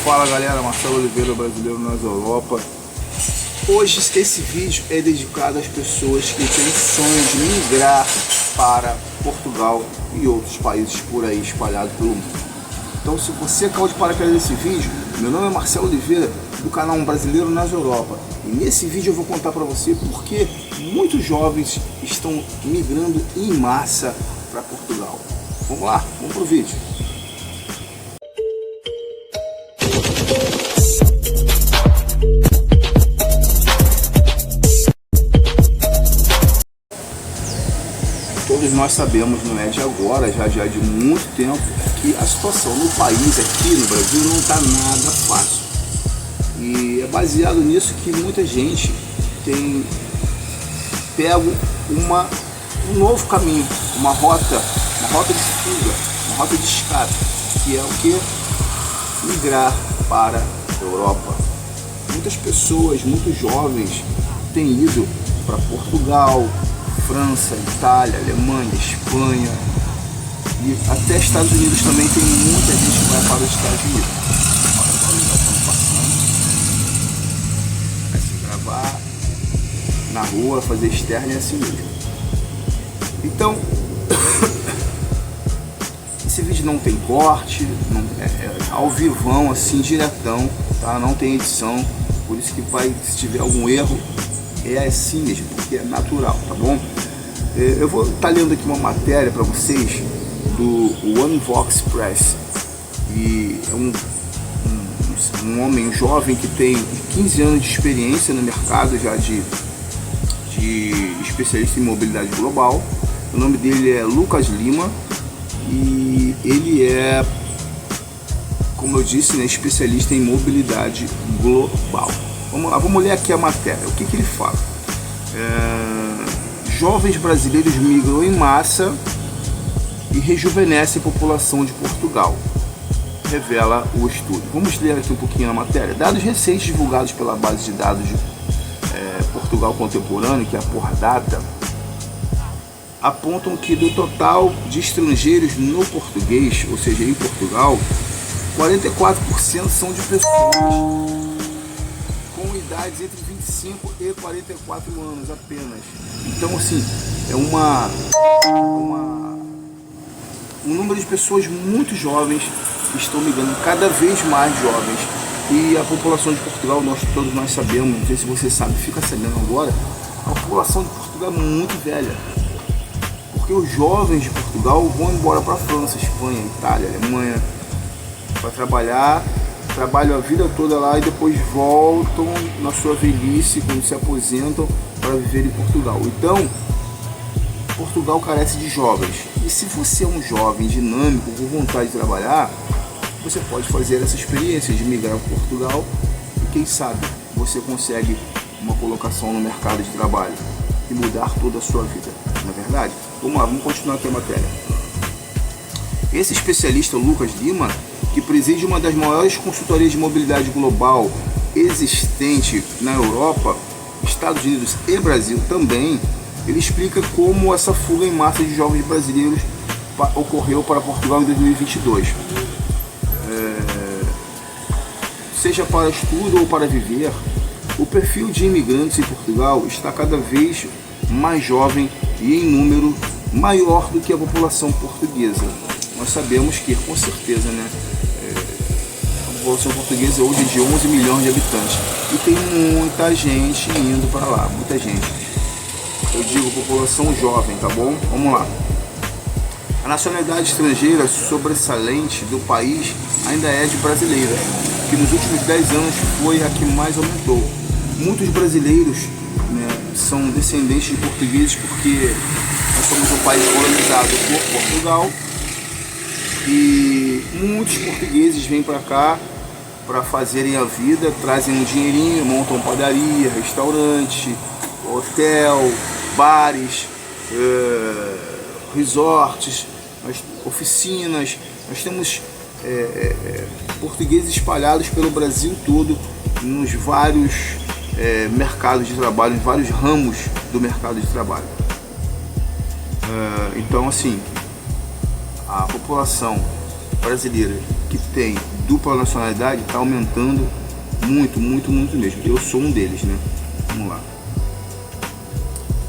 Fala galera, Marcelo Oliveira, brasileiro nas Europa. Hoje esse vídeo é dedicado às pessoas que têm sonho de migrar para Portugal e outros países por aí espalhados pelo mundo. Então, se você caiu de paraquedas nesse vídeo, meu nome é Marcelo Oliveira, do canal Um Brasileiro nas Europa. E nesse vídeo eu vou contar para você por que muitos jovens estão migrando em massa para Portugal. Vamos lá, vamos pro vídeo. Todos nós sabemos, não é de agora, já de muito tempo, que a situação no país, aqui no Brasil, não está nada fácil. E é baseado nisso que muita gente tem pego um novo caminho, uma rota de fuga, uma rota de escape, que é o que? Migrar para a Europa. Muitas pessoas, muitos jovens têm ido para Portugal, França, Itália, Alemanha, Espanha e até Estados Unidos também. Tem muita gente que vai para os Estados Unidos. Agora já estamos passando. Vai se gravar na rua, fazer externo e assim mesmo. Então, esse vídeo não tem corte, é ao vivão, assim, diretão, tá? Não tem edição, por isso que se tiver algum erro, é assim mesmo, porque é natural, tá bom? Eu vou estar lendo aqui uma matéria para vocês do OneVox Press, e é um homem jovem que tem 15 anos de experiência no mercado já de especialista em mobilidade global. O nome dele é Lucas Lima e ele é, como eu disse, né, especialista em mobilidade global. Vamos lá, vamos ler aqui a matéria. O que ele fala? Jovens brasileiros migram em massa e rejuvenescem a população de Portugal, revela o estudo. Vamos ler aqui um pouquinho a matéria. Dados recentes divulgados pela base de dados de Portugal Contemporâneo, que é a Pordata, apontam que do total de estrangeiros no português, ou seja, em Portugal, 44% são de pessoas com idades entre 25 e 44 anos apenas. Então, assim, é um número de pessoas muito jovens que estão migrando, cada vez mais jovens. E a população de Portugal, todos nós sabemos, não sei se você sabe, fica sabendo agora, a população de Portugal é muito velha. Porque os jovens de Portugal vão embora para a França, Espanha, Itália, Alemanha, para trabalhar, trabalham a vida toda lá e depois voltam na sua velhice, quando se aposentam, para viver em Portugal. Então, Portugal carece de jovens. E se você é um jovem dinâmico, com vontade de trabalhar, você pode fazer essa experiência de migrar para Portugal e quem sabe você consegue uma colocação no mercado de trabalho e mudar toda a sua vida, não é verdade? Vamos lá, vamos continuar aqui a matéria. Esse especialista, Lucas Lima, que preside uma das maiores consultorias de mobilidade global existente na Europa, Estados Unidos e Brasil também, ele explica como essa fuga em massa de jovens brasileiros ocorreu para Portugal em 2022. Seja para estudo ou para viver, o perfil de imigrantes em Portugal está cada vez mais jovem e em número maior do que a população portuguesa. Nós sabemos que, com certeza, né, a população portuguesa hoje é de 11 milhões de habitantes e tem muita gente indo para lá, muita gente. Eu digo população jovem, tá bom? Vamos lá. A nacionalidade estrangeira sobressalente do país ainda é de brasileira, que nos últimos 10 anos foi a que mais aumentou. Muitos brasileiros, né, são descendentes de portugueses porque nós somos um país colonizado por Portugal e muitos portugueses vêm para cá para fazerem a vida, trazem um dinheirinho, montam padaria, restaurante, hotel, bares, resorts, oficinas. Nós temos portugueses espalhados pelo Brasil todo, nos vários mercados de trabalho, em vários ramos do mercado de trabalho. Então, assim, a população brasileira que tem dupla nacionalidade está aumentando muito, muito, muito mesmo. Eu sou um deles, né? Vamos lá.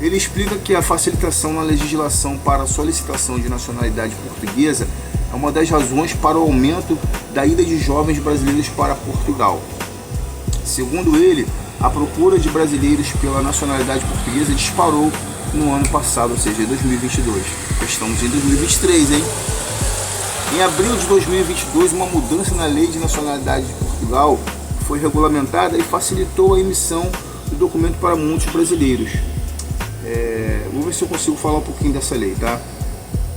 Ele explica que a facilitação na legislação para a solicitação de nacionalidade portuguesa é uma das razões para o aumento da ida de jovens brasileiros para Portugal. Segundo ele, a procura de brasileiros pela nacionalidade portuguesa disparou no ano passado, ou seja, em 2022. Estamos em 2023, hein? Em abril de 2022, uma mudança na lei de nacionalidade de Portugal foi regulamentada e facilitou a emissão do documento para muitos brasileiros. Vou ver se eu consigo falar um pouquinho dessa lei, tá?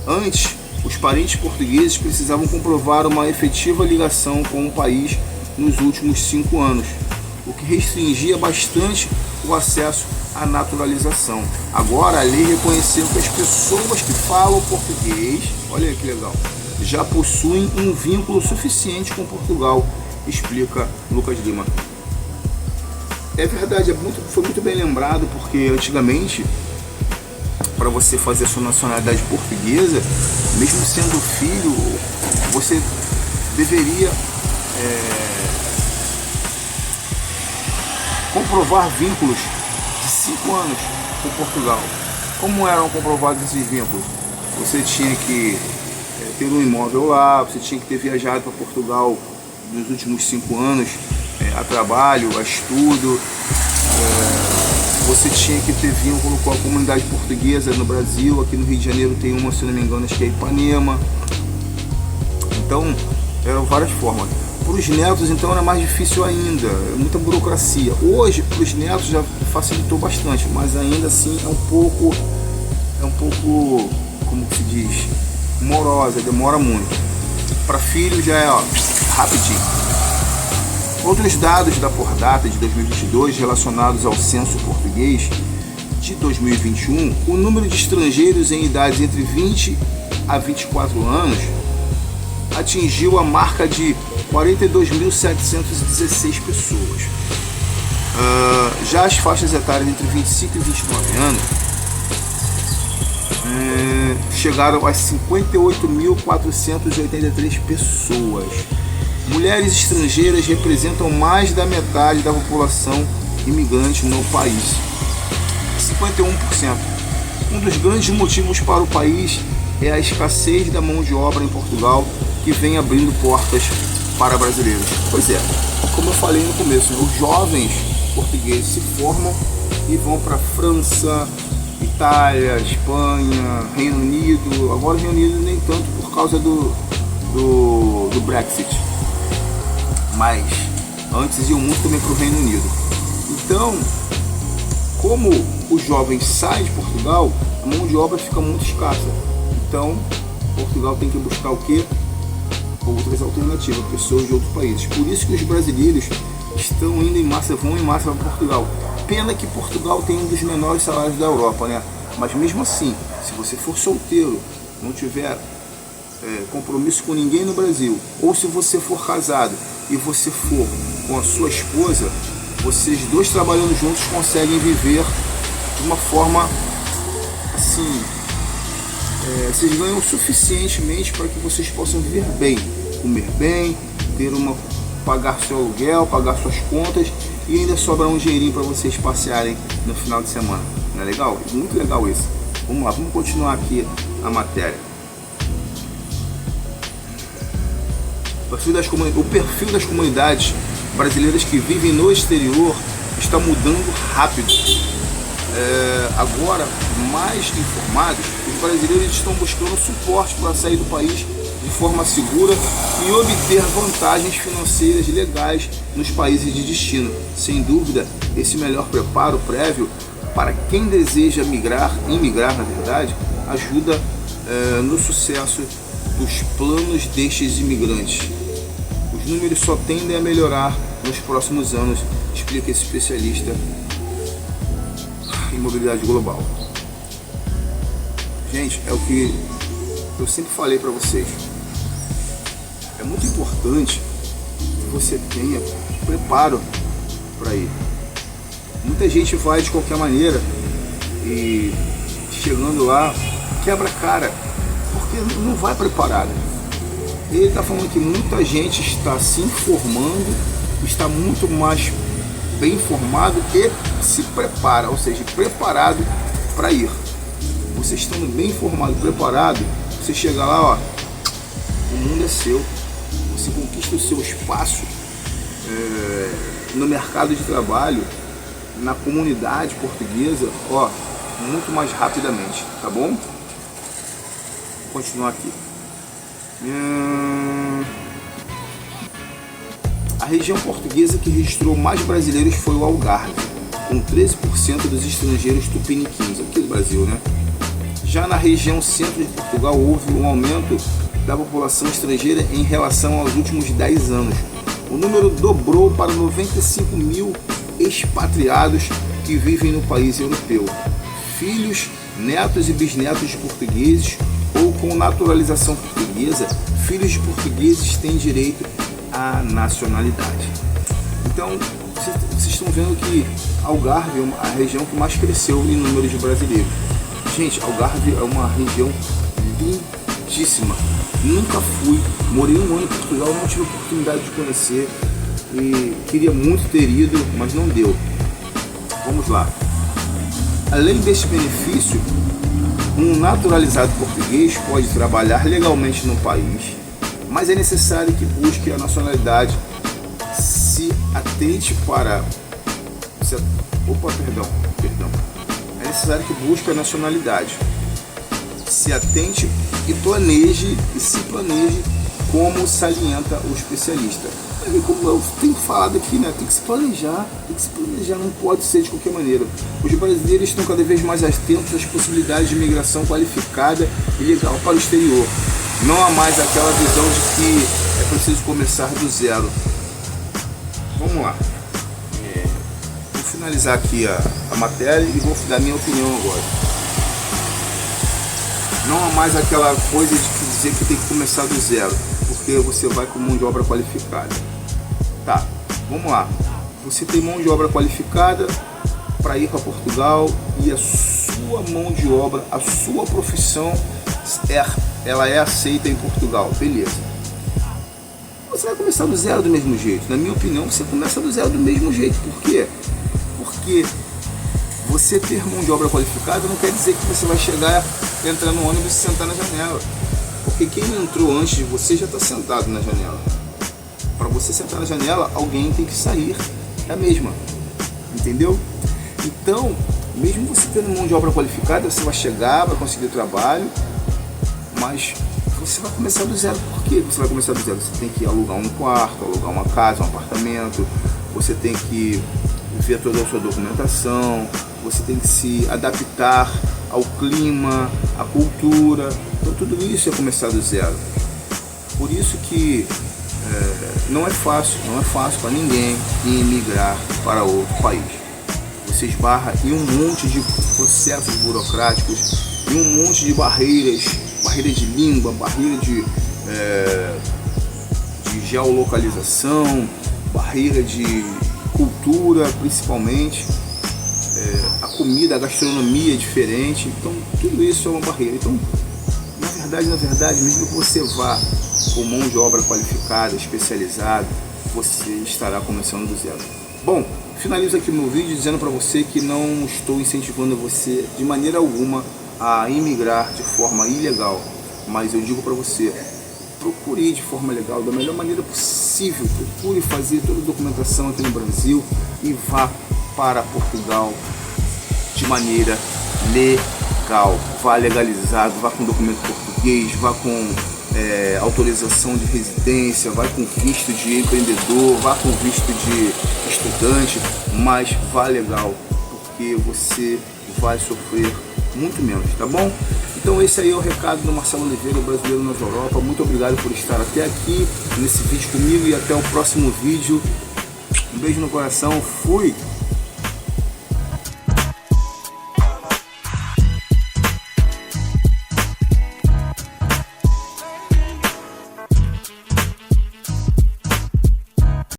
Antes, os parentes portugueses precisavam comprovar uma efetiva ligação com o país nos últimos 5 anos, o que restringia bastante o acesso à naturalização. Agora, a lei reconheceu que as pessoas que falam português, olha aí que legal, já possuem um vínculo suficiente com Portugal, explica Lucas Lima. É verdade, foi muito bem lembrado, porque antigamente, para você fazer a sua nacionalidade portuguesa, mesmo sendo filho, você deveria comprovar vínculos de 5 anos com Portugal. Como eram comprovados esses vínculos? Você tinha que ter um imóvel lá, você tinha que ter viajado para Portugal nos últimos 5 anos a trabalho, a estudo, você tinha que ter vínculo com a comunidade portuguesa no Brasil. Aqui no Rio de Janeiro tem uma, se não me engano, acho que é Ipanema. Então, eram várias formas. Para os netos, então, era mais difícil ainda, muita burocracia. Hoje, para os netos já facilitou bastante, mas ainda assim é um pouco, como se diz, morosa, demora muito. Para filhos já é rapidinho. Outros dados da Pordata de 2022 relacionados ao censo português de 2021, o número de estrangeiros em idades entre 20 a 24 anos atingiu a marca de 42.716 pessoas. Já as faixas etárias entre 25 e 29 anos chegaram a 58.483 pessoas. Mulheres estrangeiras representam mais da metade da população imigrante no país, 51%. Um dos grandes motivos para o país é a escassez da mão de obra em Portugal, que vem abrindo portas para brasileiros. Pois é, como eu falei no começo, os jovens portugueses se formam e vão para França, Itália, Espanha, Reino Unido. Agora o Reino Unido nem tanto por causa do Brexit, mas antes iam muito também para o Reino Unido. Então, como os jovens saem de Portugal, a mão de obra fica muito escassa. Então, Portugal tem que buscar o quê? Outras alternativas, pessoas de outros países. Por isso que os brasileiros estão indo em massa, vão em massa para Portugal. Pena que Portugal tem um dos menores salários da Europa, né? Mas mesmo assim, se você for solteiro, não tiver compromisso com ninguém no Brasil, ou se você for casado e você for com a sua esposa, vocês dois trabalhando juntos conseguem viver de uma forma assim, vocês ganham suficientemente para que vocês possam viver bem, comer bem, pagar seu aluguel, pagar suas contas e ainda sobrar um dinheirinho para vocês passearem no final de semana. Não é legal? Muito legal isso. Vamos lá, vamos continuar aqui a matéria. O perfil das comunidades brasileiras que vivem no exterior está mudando rápido. Agora, mais informados, os brasileiros estão buscando suporte para sair do país de forma segura e obter vantagens financeiras legais nos países de destino. Sem dúvida, esse melhor preparo prévio para quem deseja imigrar na verdade, ajuda no sucesso dos planos destes imigrantes. Os números só tendem a melhorar nos próximos anos, explica esse especialista em mobilidade global. Gente, é o que eu sempre falei para vocês. É muito importante que você tenha preparo para ir. Muita gente vai de qualquer maneira e chegando lá quebra a cara porque não vai preparado. Ele está falando que muita gente está se informando, está muito mais bem informado e se prepara, ou seja, preparado para ir. Você estando bem informado e preparado, você chega lá, ó, o mundo é seu. Você conquista o seu espaço no mercado de trabalho, na comunidade portuguesa, ó, muito mais rapidamente, tá bom? Vou continuar aqui. A região portuguesa que registrou mais brasileiros foi o Algarve, com 13% dos estrangeiros tupiniquins, aqui do Brasil, né? Já na região centro de Portugal houve um aumento da população estrangeira em relação aos últimos 10 anos. O número dobrou para 95 mil expatriados que vivem no país europeu, filhos, netos e bisnetos de portugueses ou com naturalização portuguesa. Filhos de portugueses têm direito à nacionalidade. Então, vocês estão vendo que Algarve é a região que mais cresceu em número de brasileiros. Gente, Algarve é uma região lindíssima. Nunca fui, morei um ano em Portugal, não tive a oportunidade de conhecer e queria muito ter ido, mas não deu. Vamos lá. Além deste benefício, um naturalizado português pode trabalhar legalmente no país, mas é necessário que busque a nacionalidade, se atente para... É necessário que busque a nacionalidade, se atente e se planeje, como salienta o especialista. Como eu tenho falado aqui, né? Tem que se planejar, não pode ser de qualquer maneira. Os brasileiros estão cada vez mais atentos às possibilidades de migração qualificada e legal para o exterior. Não há mais aquela visão de que é preciso começar do zero. Vamos lá. Vou finalizar aqui a matéria e vou dar minha opinião agora. Não há mais aquela coisa de dizer que tem que começar do zero, porque você vai com mão de obra qualificada. Tá, vamos lá. Você tem mão de obra qualificada para ir para Portugal e a sua mão de obra, a sua profissão, ela é aceita em Portugal, beleza. Você vai começar do zero do mesmo jeito. Na minha opinião, você começa do zero do mesmo jeito. Por quê? Porque você ter mão de obra qualificada não quer dizer que você vai chegar, entrar no ônibus e sentar na janela. Porque quem entrou antes de você já está sentado na janela. Para você sentar na janela, alguém tem que sair da mesma. Entendeu? Então, mesmo você tendo mão de obra qualificada, você vai chegar, vai conseguir trabalho, mas você vai começar do zero. Por que você vai começar do zero? Você tem que alugar um quarto, alugar uma casa, um apartamento, você tem que ver toda a sua documentação, você tem que se adaptar ao clima, à cultura. Então tudo isso é começar do zero. Por isso que não é fácil para ninguém emigrar para outro país. Você esbarra em um monte de processos burocráticos, em um monte de barreiras de língua, barreira de geolocalização, barreira de cultura, principalmente. A comida, a gastronomia é diferente, então tudo isso é uma barreira. Então, na verdade, mesmo que você vá com mão de obra qualificada, especializada, você estará começando do zero. Bom, finalizo aqui meu vídeo dizendo para você que não estou incentivando você de maneira alguma a imigrar de forma ilegal, mas eu digo para você, procure ir de forma legal, da melhor maneira possível, procure fazer toda a documentação aqui no Brasil e vá para Portugal de maneira legal, vá legalizado, vá com documento português, vá com autorização de residência, vá com visto de empreendedor, vá com visto de estudante, mas vá legal, porque você vai sofrer muito menos, tá bom? Então esse aí é o recado do Marcelo Oliveira, o brasileiro na Europa. Muito obrigado por estar até aqui nesse vídeo comigo e até o próximo vídeo. Um beijo no coração, fui!